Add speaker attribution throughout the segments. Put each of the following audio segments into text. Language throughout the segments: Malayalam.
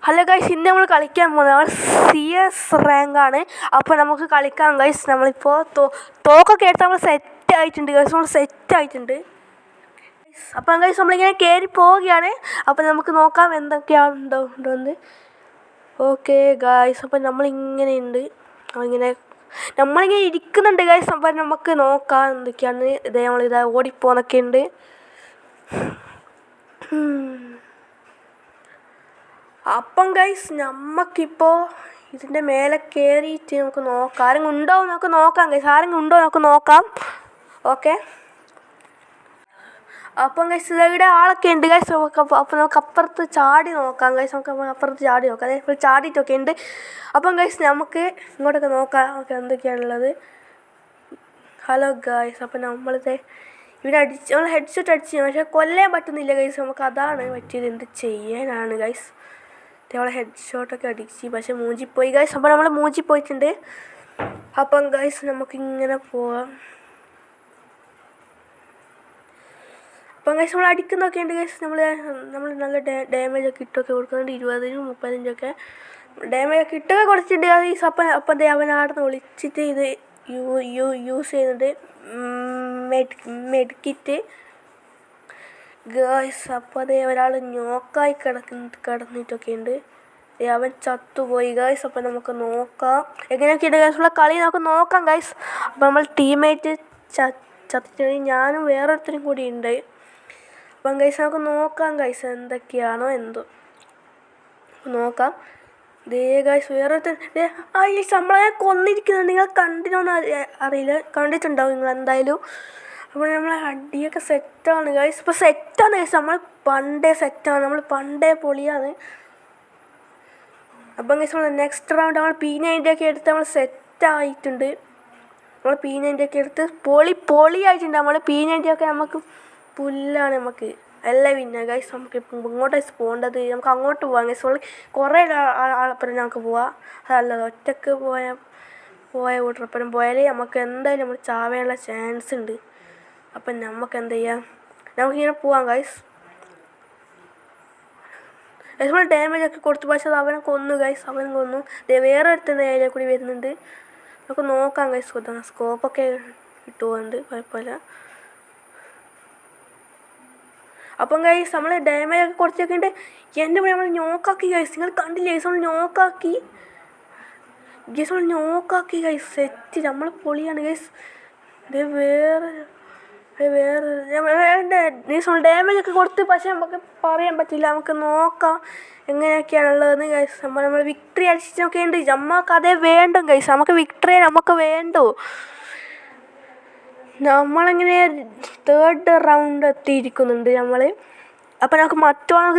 Speaker 1: ഹലോ ഗൈസ്, ഇന്ന് നമ്മൾ കളിക്കാൻ പോകുന്നത് നമ്മൾ CS റാങ്കാണ്. അപ്പോൾ നമുക്ക് കളിക്കാം ഗൈസ്. നമ്മളിപ്പോൾ തോക്കൊക്കെ എടുത്ത് നമ്മൾ സെറ്റായിട്ടുണ്ട് ഗൈസ്. നമ്മൾ സെറ്റായിട്ടുണ്ട്. അപ്പം ഗൈസ് നമ്മളിങ്ങനെ കയറി പോവുകയാണ്. അപ്പം നമുക്ക് നോക്കാം എന്തൊക്കെയാണെന്ന്. ഓക്കെ ഗൈസ്, അപ്പം നമ്മളിങ്ങനെ ഉണ്ട്. നമ്മളിങ്ങനെ ഇരിക്കുന്നുണ്ട് ഗൈസ്. അപ്പം നമുക്ക് നോക്കാം എന്തൊക്കെയാണ്. നമ്മളിതാ ഓടിപ്പോന്നൊക്കെ ഉണ്ട്. അപ്പം ഗൈസ് നമുക്കിപ്പോൾ ഇതിൻ്റെ മേലെ കയറിയിട്ട് നമുക്ക് നോക്കാം ആരെങ്കിലും ഉണ്ടോ നമുക്ക് നോക്കാം ഗൈസ്. ആരെങ്കിലും ഉണ്ടോ നമുക്ക് നോക്കാം. ഓക്കെ, അപ്പം ഗൈസ് ഇവിടെ ആളൊക്കെ ഉണ്ട് ഗൈസ്. അപ്പോൾ നമുക്ക് അപ്പുറത്ത് ചാടി നോക്കാം ഗൈസ്. നമുക്ക് അപ്പുറത്ത് ചാടി നോക്കാം. അതേപോലെ ചാടിയിട്ടൊക്കെ ഉണ്ട്. അപ്പം ഗൈസ് നമുക്ക് ഇങ്ങോട്ടൊക്കെ നോക്കാം. ഓക്കെ, എന്തൊക്കെയാണുള്ളത്. ഹലോ ഗൈസ്, അപ്പം നമ്മളിത് ഇവിടെ നമ്മൾ ഹെഡ്സെറ്റ് അടിച്ച് പക്ഷേ കൊല്ലാൻ പറ്റുന്നില്ല ഗൈസ്. നമുക്ക് അതാണ് പറ്റിയത്. എന്ത് ചെയ്യാനാണ് ഗൈസ്. നമ്മളെ ഹെഡ് ഷോട്ടൊക്കെ അടിച്ച് പക്ഷെ മൂഞ്ചിപ്പോയി ഗൈസ്. അപ്പോൾ നമ്മൾ മൂഞ്ചിപ്പോയിട്ടുണ്ട്. അപ്പം ഗൈസ് നമുക്കിങ്ങനെ പോവാം. അപ്പം ഗൈസ് നമ്മൾ അടിക്കുന്നൊക്കെ ഉണ്ട് ഗൈസ്. നമ്മൾ നല്ല ഡാമേജൊക്കെ ഇട്ടൊക്കെ കൊടുക്കുന്നുണ്ട്. 20-30 ഡാമേജൊക്കെ ഇട്ടൊക്കെ കൊടുത്തിട്ടുണ്ട് ഗൈസ്. അപ്പം അവനാടുന്ന് വിളിച്ചിട്ട് ഇത് യൂസ് ചെയ്യുന്നുണ്ട് മെഡിക്കിറ്റ് ഗൈസ്. അപ്പോൾ അതേ ഒരാൾ നോക്കായി കിടന്നിട്ടൊക്കെ ഉണ്ട്. അവൻ ചത്തുപോയി ഗൈസ്. അപ്പം നമുക്ക് നോക്കാം എങ്ങനെയൊക്കെയുണ്ട് ഗൈസ്. ഉള്ള കളി നമുക്ക് നോക്കാം ഗൈസ്. അപ്പം നമ്മൾ ടീമേറ്റ് ചത്തിട്ട് ഞാനും വേറൊരുത്തരും കൂടി ഉണ്ട്. അപ്പം ഗൈസ് നമുക്ക് നോക്കാം ഗൈസ് എന്തൊക്കെയാണോ എന്തോ നോക്കാം. ദേ ഗൈസ് വേറൊരുത്തർ ഈ നമ്മളെ കൊന്നിരിക്കുന്നത് നിങ്ങൾ കണ്ടിനോന്ന് അറിയില്ല. കണ്ടിട്ടുണ്ടാവും നിങ്ങൾ എന്തായാലും. അപ്പോൾ നമ്മളെ അടിയൊക്കെ സെറ്റാണ് ഗൈസ്. ഇപ്പോൾ സെറ്റാണ് ഗൈസ്. നമ്മൾ പണ്ടേ സെറ്റാണ്. നമ്മൾ പണ്ടേ പൊളിയാണ്. അപ്പം ഗൈസ് നമ്മൾ നെക്സ്റ്റ് റൗണ്ട് നമ്മൾ P90 ഒക്കെ എടുത്ത് നമ്മൾ സെറ്റായിട്ടുണ്ട്. നമ്മൾ P90 ഒക്കെ എടുത്ത് പൊളിയായിട്ടുണ്ട്. നമ്മൾ P90 ഒക്കെ നമുക്ക് പുല്ലാണ്. നമുക്ക് എല്ലാം പിന്നെ ഗൈസ്. നമുക്ക് ഇങ്ങോട്ട് പോകേണ്ടത് നമുക്ക് അങ്ങോട്ട് പോകാം ഗൈസ്. നമ്മൾ കുറേ ആളപ്പുറം നമുക്ക് പോവാം. അതല്ല ഒറ്റക്ക് പോയ കൂട്ടറപ്പുറം പോയാൽ നമുക്ക് എന്തായാലും നമ്മൾ ചാവേനുള്ള ചാൻസ് ഉണ്ട്. അപ്പം നമുക്ക് എന്ത് ചെയ്യാം, നമുക്കിങ്ങനെ പോവാം ഗൈസ്. നമ്മൾ ഡാമേജൊക്കെ കൊടുത്തു പക്ഷേ അവനെ കൊന്നു ഗൈസ്. അവൻ കൊന്നു. വേറെ ഒരുത്തൻ്റെ ഏരിയ കൂടി വരുന്നുണ്ട്. നമുക്ക് നോക്കാം ഗൈസ്. സ്കോപ്പൊക്കെ കിട്ടുന്നുണ്ട്, കുഴപ്പമില്ല. അപ്പം ഗൈസ് നമ്മൾ ഡാമേജൊക്കെ കുറച്ചൊക്കെ ഉണ്ട്. എൻ്റെ പണി നമ്മൾ നോക്കാക്കി ഗൈസ്. നിങ്ങൾ കണ്ടില്ലേ ഗൈസ്. നമ്മൾ നോക്കാക്കി ഗൈസ്. സെറ്റ് നമ്മൾ പൊളിയാണ് ഗൈസ്. ഇത് വേറെ നമ്മൾ ഡാമേജൊക്കെ കൊടുത്ത് പക്ഷേ നമുക്ക് പറയാൻ പറ്റില്ല. നമുക്ക് നോക്കാം എങ്ങനെയൊക്കെയാണുള്ളതെന്ന് ഗൈസ്. നമ്മൾ വിക്ടറി അടിച്ചിട്ടൊക്കെ ഉണ്ട്. നമുക്ക് അതേ വേണ്ടും ഗൈസ്. നമുക്ക് വിക്ടറി നമുക്ക് വേണ്ടു. നമ്മളിങ്ങനെ 3rd റൗണ്ട് എത്തിയിരിക്കുന്നുണ്ട് നമ്മൾ. അപ്പം നമുക്ക് മറ്റോളം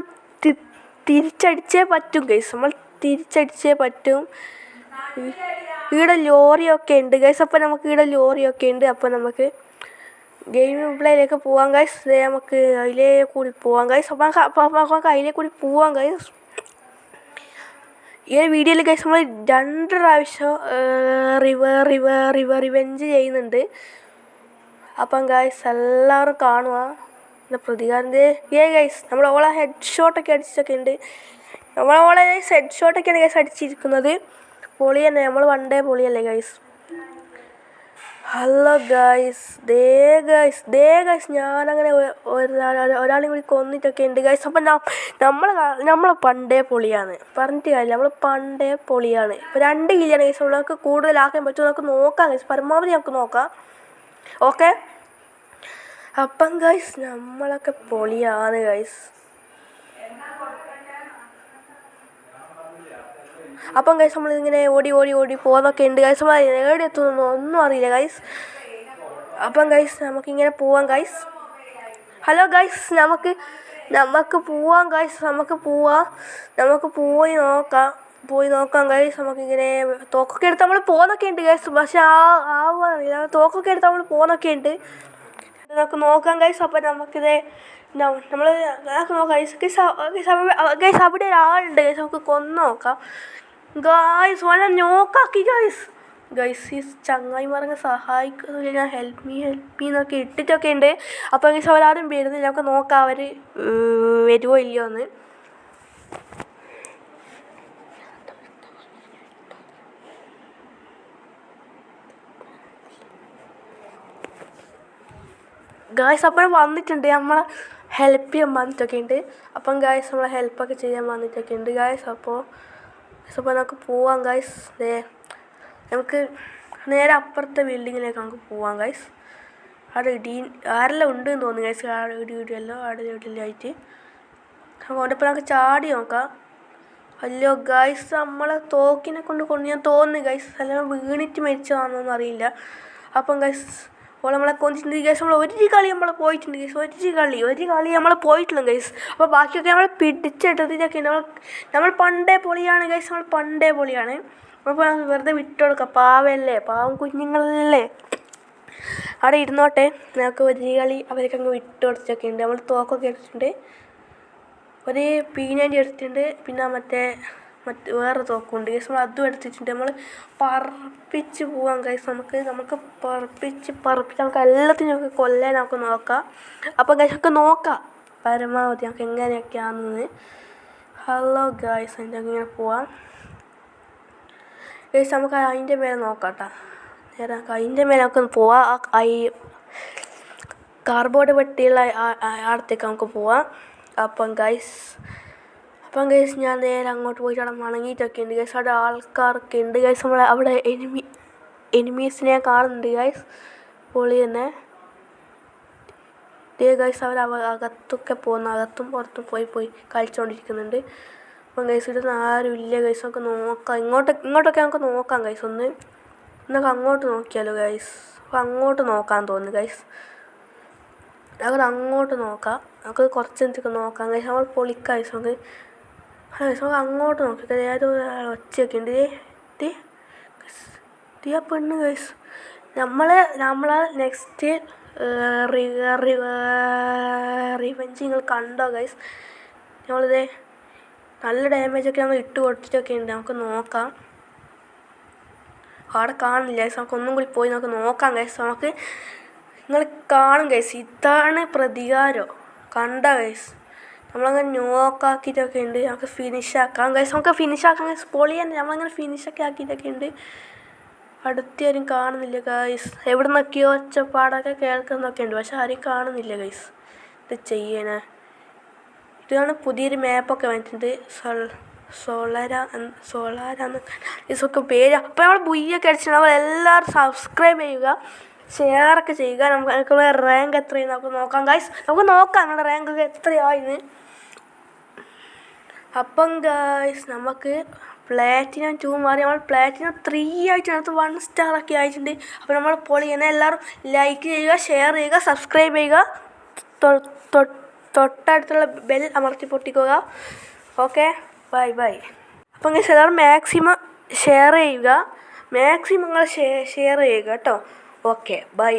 Speaker 1: തിരിച്ചടിച്ചേ പറ്റും ഗൈസ്. നമ്മൾ തിരിച്ചടിച്ചേ പറ്റും. ഇവിടെ ലോറിയൊക്കെ ഉണ്ട് ഗൈസ്. അപ്പം നമുക്ക് ഇവിടെ ലോറിയൊക്കെ ഉണ്ട്. അപ്പം നമുക്ക് ഗെയിം പ്ലേയിലേക്ക് പോവാം ഗൈസ്. നമുക്ക് അതിലേ കൂടി പോവാം ഗൈസ്. അപ്പം നമുക്ക് അതിലേ കൂടി പോവാം ഗൈസ്. ഈ വീഡിയോയിൽ ഗൈസ് നമ്മൾ 2 പ്രാവശ്യം റിവെഞ്ച് ചെയ്യുന്നുണ്ട്. അപ്പം ഗൈസ് എല്ലാവരും കാണുക എൻ്റെ പ്രതികാരം. ഗൈസ് നമ്മൾ ഓളെ ഹെഡ് ഷോട്ടൊക്കെ അടിച്ചിട്ടൊക്കെ ഉണ്ട്. നമ്മളോളെ ഹെഡ് ഷോട്ടൊക്കെയാണ് ഗൈസ് അടിച്ചിരിക്കുന്നത്. പൊളി തന്നെ. നമ്മൾ വണ്ടേ പൊളിയല്ലേ ഗൈസ്. Hello guys. ദേ ഗൈസ് ഞാനങ്ങനെ ഒരാളെയും കൂടി കൊന്നിട്ടൊക്കെ ഉണ്ട് ഗൈസ്. അപ്പം നമ്മൾ പണ്ടേ പൊളിയാണ്, പറഞ്ഞിട്ട് കാര്യമില്ല. നമ്മൾ പണ്ടേ പൊളിയാണ്. ഇപ്പോൾ 2 കില്ലാണ് ഗൈസ്. നമുക്ക് കൂടുതലാക്കാൻ പറ്റുമോ നമുക്ക് നോക്കാം ഗൈസ്. പരമാവധി നമുക്ക് നോക്കാം. ഓക്കെ, അപ്പം ഗൈസ് നമ്മളൊക്കെ പൊളിയാണ് ഗൈസ്. അപ്പം ഗൈസ് നമ്മളിങ്ങനെ ഓടി പോകുന്നൊക്കെ ഉണ്ട് ഗൈസ്. നമ്മൾ എവിടെ എത്തുന്നു ഒന്നും അറിയില്ല ഗൈസ്. അപ്പം ഗൈസ് നമുക്കിങ്ങനെ പോവാം ഗൈസ്. ഹലോ ഗൈസ് നമുക്ക് പോവാം ഗൈസ്. നമുക്ക് പോയി നോക്കാം ഗൈസ്. നമുക്കിങ്ങനെ തോക്കൊക്കെ എടുത്ത് നമ്മൾ പോകുന്നൊക്കെ ഉണ്ട് ഗൈസ്. പക്ഷെ ആവുകയെന്നറിയില്ല. തോക്കൊക്കെ എടുത്ത് നമ്മൾ പോകുന്നൊക്കെ ഉണ്ട്. നമുക്ക് നോക്കാം ഗൈസ്. അപ്പം നമുക്കിത് നമ്മൾ നോക്കാം ഗൈസ്. അവിടെ ഒരാളുണ്ട് ഗൈസ്. നമുക്ക് കൊന്നു നോക്കാം ഗൈസ്. വളരെ നോക്കാക്കി ഗൈസ്. ഈ ചങ്ങായിമാരങ്ങ് സഹായിക്കുന്നില്ല. ഞാൻ ഹെൽപ്പ് മീ എന്നൊക്കെ ഇട്ടിട്ടൊക്കെ ഉണ്ട്. അപ്പം ഗൈസ് അവരാരും വരുന്നില്ല. നമുക്ക് നോക്കാം അവർ വരുമോ ഇല്ലയോ എന്ന്. ഗായ്സ് അപ്പം വന്നിട്ടുണ്ട്, നമ്മളെ ഹെൽപ്പ് ചെയ്യാൻ വന്നിട്ടൊക്കെ ഉണ്ട്. അപ്പം ഗായ്സ് നമ്മളെ ഹെൽപ്പൊക്കെ ചെയ്യാൻ വന്നിട്ടൊക്കെ ഉണ്ട് ഗായ്സ്. അപ്പോൾ നമുക്ക് പോവാം ഗായ്സ്. നമുക്ക് നേരെ അപ്പുറത്തെ ബിൽഡിങ്ങിലേക്ക് നമുക്ക് പോവാം ഗായ്സ്. അവിടെ ആരെല്ലാം ഉണ്ടെന്ന് തോന്നുന്നു ഗായ്സ്. അവിടെ ഇടിയല്ലോ അവിടെ ഇടിയിലായിട്ട് അതുകൊണ്ടിപ്പോൾ നമുക്ക് ചാടി നോക്കാം. അല്ലോ ഗായ്സ്, നമ്മളെ തോക്കിനെ കൊണ്ട് ഞാൻ തോന്നുന്നു ഗൈസ്, അല്ലെങ്കിൽ വീണിട്ട് മരിച്ചതാണെന്നൊന്നും അറിയില്ല. അപ്പം ഗൈസ് അപ്പോൾ നമ്മളെ കൊന്നിട്ടുണ്ട് ഗൈസ്. ഒരു കളി നമ്മൾ പോയിട്ടുണ്ട് ഗൈസ്. ഒരു കളി നമ്മൾ പോയിട്ടില്ല ഗൈസ്. അപ്പോൾ ബാക്കിയൊക്കെ നമ്മൾ പിടിച്ചെടുത്തിട്ടൊക്കെ ഉണ്ട്. നമ്മൾ പണ്ടേ പൊളിയാണ് ഗൈസ്, നമ്മൾ പണ്ടേ പൊളിയാണ്. അപ്പോൾ വെറുതെ വിട്ടുകൊടുക്കാം, പാവല്ലേ, പാവം കുഞ്ഞുങ്ങളല്ലേ, അവിടെ ഇരുന്നോട്ടെ. നമുക്ക് ഒരു കളി അവർക്ക് അങ്ങ് വിട്ടുകൊടുത്തൊക്കെ ഉണ്ട്. നമ്മൾ തോക്കൊക്കെ എടുത്തിട്ടുണ്ട്, ഒരു P90 എടുത്തിട്ടുണ്ട്, പിന്നെ മറ്റേ വേറെ തോക്കുണ്ട് ഗൈസ്. നമ്മൾ അതും എടുത്തിട്ടുണ്ട്. നമ്മൾ പറപ്പിച്ച് പോവാം ഗൈസ്. നമുക്ക് പറപ്പിച്ച് നമുക്ക് എല്ലാത്തിനും നമുക്ക് കൊല്ലാൻ നമുക്ക് നോക്കാം. അപ്പോൾ ഗൈസ് നമുക്ക് നോക്കാം പരമാവധി നമുക്ക് എങ്ങനെയൊക്കെയാണെന്ന്. ഹലോ ഗൈസ്, അതിൻ്റെ അങ്ങനെ പോവാം ഗൈസ്. നമുക്ക് അതിൻ്റെ മേലെ നോക്കാം കേട്ടോ. നേരെ അതിൻ്റെ മേലെ നമുക്ക് പോവാം. ഈ കാർബോർഡ് പെട്ടിയുള്ള അടുത്തേക്ക് നമുക്ക് പോവാം. അപ്പം ഗൈസ് ഞാൻ നേരെ അങ്ങോട്ട് പോയിട്ട് അവിടെ മണങ്ങിയിട്ടൊക്കെ ഉണ്ട് ഗൈസ്. അവിടെ ആൾക്കാരൊക്കെ ഉണ്ട് ഗൈസ്. നമ്മളെ അവിടെ എനിമീസിനെ കാണുന്നുണ്ട് ഗൈസ്. പൊളി തന്നെ ഗൈസ്. അവർ അകത്തൊക്കെ അകത്തും പുറത്തും പോയി കളിച്ചുകൊണ്ടിരിക്കുന്നുണ്ട്. അപ്പം ഗൈസ് ഇടുന്ന ആരും ഇല്ല ഗൈസ്. നമുക്ക് നോക്കാം, ഇങ്ങോട്ടൊക്കെ നമുക്ക് നോക്കാം ഗൈസ്. നമുക്ക് അങ്ങോട്ട് നോക്കിയാലോ ഗൈസ്. അപ്പോൾ അങ്ങോട്ട് നോക്കാൻ തോന്നുന്നു ഗൈസ്. നമുക്ക് അങ്ങോട്ട് നോക്കാം, നമുക്ക് കുറച്ചെന്തൊക്കെ നോക്കാം ഗൈസ്. നമ്മൾ പൊളിക്കാം ഗൈസ്. നമുക്ക് അങ്ങോട്ട് നോക്കാം. ഏതോ ഒച്ചയൊക്കെ ഉണ്ട്. ആ പെണ്ണ് ഗൈസ്. നമ്മളെ നെക്സ്റ്റ് റിവെഞ്ച് നിങ്ങൾ കണ്ടോ ഗൈസ്. നമ്മളിത് നല്ല ഡാമേജൊക്കെ നമ്മൾ ഇട്ട് കൊടുത്തിട്ടൊക്കെ ഉണ്ട്. നമുക്ക് നോക്കാം. അവിടെ കാണില്ല ഗൈസ്. നമുക്ക് ഒന്നും കൂടി പോയി നമുക്ക് നോക്കാം ഗൈസ്. നമുക്ക് നിങ്ങൾ കാണും ഗൈസ്. ഇതാണ് പ്രതികാരം, കണ്ട ഗൈസ്. നമ്മളങ്ങനെ നോക്കാക്കിയിട്ടൊക്കെ ഉണ്ട്. നമുക്ക് ഫിനിഷാക്കാം ഗൈസ്. നമുക്ക് ഫിനിഷാക്കാം ഗൈസ്. പൊളി തന്നെ. നമ്മളങ്ങനെ ഫിനിഷൊക്കെ ആക്കിയിട്ടൊക്കെ ഉണ്ട്. അടുത്താരും കാണുന്നില്ല ഗൈസ്. എവിടെ നിന്നൊക്കെയോ ഒച്ചപ്പാടൊക്കെ കേൾക്കുന്നൊക്കെ ഉണ്ട്, പക്ഷെ ആരും കാണുന്നില്ല ഗൈസ്. ഇത് ചെയ്യണേ. ഇതാണ് പുതിയൊരു മാപ്പൊക്കെ വന്നിട്ടുണ്ട്. സോളാരാന്ന് ഇതൊക്കെ പേര്. അപ്പോൾ നമ്മൾ ബുയ്യൊക്കെ അടിച്ചിട്ട് നമ്മൾ എല്ലാവരും സബ്സ്ക്രൈബ് ചെയ്യുക, ഷെയറൊക്കെ ചെയ്യുക. നമുക്കുള്ള റാങ്ക് എത്രയെന്ന് നമുക്ക് നോക്കാം ഗൈസ്. നമുക്ക് നോക്കാം നമ്മുടെ റാങ്ക് എത്രയായിന്ന്. അപ്പം ഗൈസ് നമുക്ക് പ്ലാറ്റിനം 2 മാറി നമ്മൾ പ്ലാറ്റിനം 3 ആയിട്ട് അടുത്ത് 1 സ്റ്റാറൊക്കെ ആയിട്ടുണ്ട്. അപ്പോൾ നമ്മൾ പൊളി തന്നെ. എല്ലാവരും ലൈക്ക് ചെയ്യുക, ഷെയർ ചെയ്യുക, സബ്സ്ക്രൈബ് ചെയ്യുക, തൊട്ടടുത്തുള്ള ബെൽ അമർത്തി പൊട്ടിക്കുക. Okay, bye. അപ്പം ഗൈസ് എല്ലാവരും മാക്സിമം ഷെയർ ചെയ്യുക, മാക്സിമം നിങ്ങൾ ഷെയർ ചെയ്യുക കേട്ടോ. Okay, by.